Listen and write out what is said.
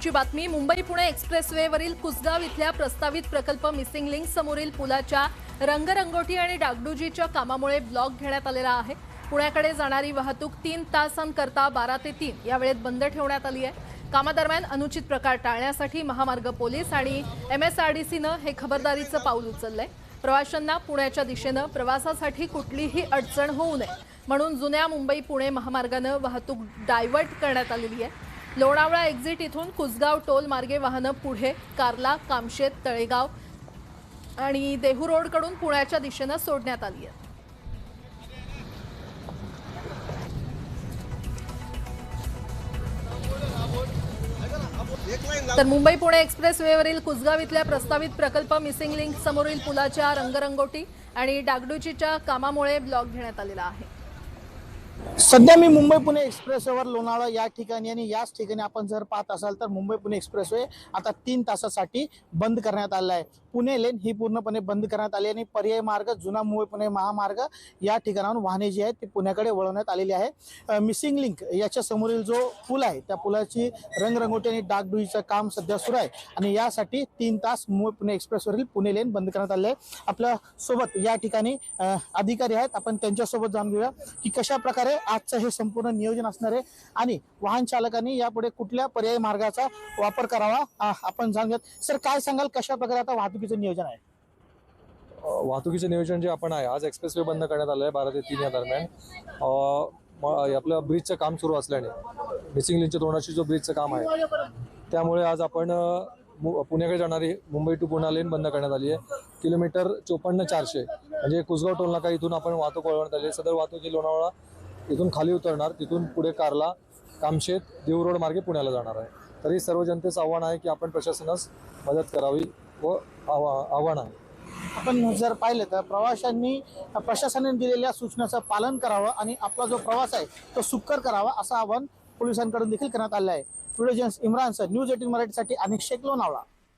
ची बातमी मुंबई पुणे एक्सप्रेसवेवरील कुसगाव इथल्या प्रस्तावित प्रकल्प मिसिंग लिंक समोरील पुलाच्या रंगरंगोटी आणि डागडुजीच्या कामामुळे ब्लॉक घेण्यात आलेला आहे। पुण्याकडे जाणारी वाहतूक 3 तासांकरता 12 ते 3 या वेळेत बंद ठेवण्यात आली आहे। कामादरम्यान अनुचित प्रकार टाळण्यासाठी महामार्ग पोलीस आणि MSRDCने हे खबरदारीचं पाऊल उचललंय। प्रवाशांना पुण्याच्या दिशेने प्रवासासाठी कुठलीही अडचण होऊ नये म्हणून जुन्या मुंबई पुणे महामार्गाने वाहतूक डायव्हर्ट करण्यात आलेली आहे। लोणावळा एक्झिट इथून कुसगाव टोल मार्गे वाहनं पुढे कार्ला, कामशेत, तळेगाव आणि देहू रोडकडून पुण्याच्या दिशेने सोडण्यात आली आहे। तर मुंबई पुणे एक्सप्रेसवेवरील कुसगाव इथल्या प्रस्तावित प्रकल्प मिसिंग लिंक समोरील पुलाच्या रंगरंगोटी आणि डागडुजीच्या कामामुळे ब्लॉक घेण्यात आलेला आहे। सध्या मी मुंबई पुणे एक्सप्रेसवेवर लोणावळा या ठिकाणी आणि याच ठिकाणी आपण जर पाहत असाल तर मुंबई पुणे एक्सप्रेसवे आता 3 तासासाठी बंद करण्यात आला आहे। पुणे लेन ही पूर्णपणे बंद करण्यात आली आणि पर्यायी मार्ग जुना मुंबई पुणे महामार्ग या ठिकाणाहून वाहने जी आहेत ती पुण्याकडे वळवण्यात आलेली आहे। मिसिंग लिंक याच्या समोरील जो पूल आहे त्या पुलाची रंगरंगोटी आणि डागडुजीचं काम सध्या सुरू आहे आणि यासाठी 3 तास मुंबई पुणे एक्सप्रेसवरील पुणे लेन बंद करण्यात आले आहे। आपल्या सोबत या ठिकाणी अधिकारी आहेत, आपण त्यांच्यासोबत जाणून घेऊया की कशा प्रकारे आजचं हे संपूर्ण नियोजन असणार आहे आणि वाहन चालकांनी यापुढे कुठल्या पर्यायी मार्गाचा वापर करावा आपण जाणूयात। सर, काय सांगाल, कशा प्रकारे आता वाहतुकीचं नियोजन आहे? वाहतुकीचे नियोजन जे आपण आहे, आज एक्सप्रेसवे बंद करण्यात आलं आहे 12 ते 3 या दरम्यान। आपलं ब्रिजचं काम सुरू असल्याने मिसिंग लिंकच्या तोंडाशी जो ब्रिजचं काम आहे त्यामुळे आज आपण पुण्याकडे जाणारी मुंबई टू पुणे लेन बंद करण्यात आली आहे। किलोमीटर 54,400 म्हणजे कुसगाव टोल नाका इथून आपण वाहतूक वळवण्यात आली आहे। सदर वाहतूक ही लोणावळा इथून खाली उतरणार, तिथून पुढे कार्ला, कामशेत, देहू रोड मार्गे पुण्याला जाणार आहे। तरी सर्व जनतेचं आव्हान आहे की आपण प्रशासनास मदत करावी व आव्हान आहे। आपण जर पाहिलं तर प्रवाशांनी प्रशासनाने दिलेल्या सूचनांचं पालन करावं आणि आपला जो प्रवास आहे तो सुकर करावा असं आवाहन पोलिसांकडून देखील करण्यात आलं आहे। Video journalist Imran sir, news 18 मराठीसाठी अनिक शेख, लोणावळा।